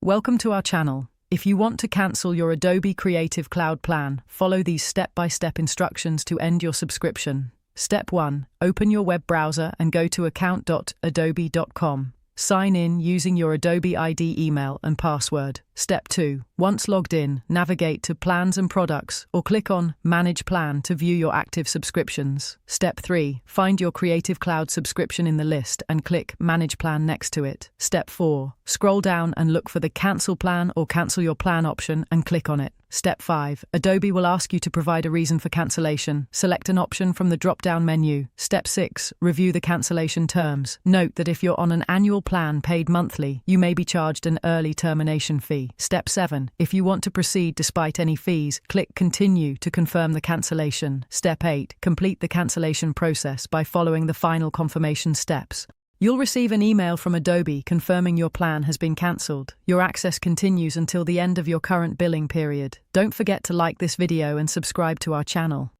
Welcome to our channel. If you want to cancel your Adobe Creative Cloud plan, follow these step-by-step instructions to end your subscription. Step 1. Open your web browser and go to account.adobe.com. Sign in using your Adobe ID email and password. Step 2. Once logged in, navigate to Plans and Products or click on Manage Plan to view your active subscriptions. Step 3. Find your Creative Cloud subscription in the list and click Manage Plan next to it. Step 4. Scroll down and look for the Cancel Plan or Cancel Your Plan option and click on it. Step 5. Adobe will ask you to provide a reason for cancellation. Select an option from the drop-down menu. Step 6. Review the cancellation terms. Note that if you're on an annual plan paid monthly, you may be charged an early termination fee. Step 7. If you want to proceed despite any fees, click Continue to confirm the cancellation. Step 8. Complete the cancellation process by following the final confirmation steps. You'll receive an email from Adobe confirming your plan has been cancelled. Your access continues until the end of your current billing period. Don't forget to like this video and subscribe to our channel.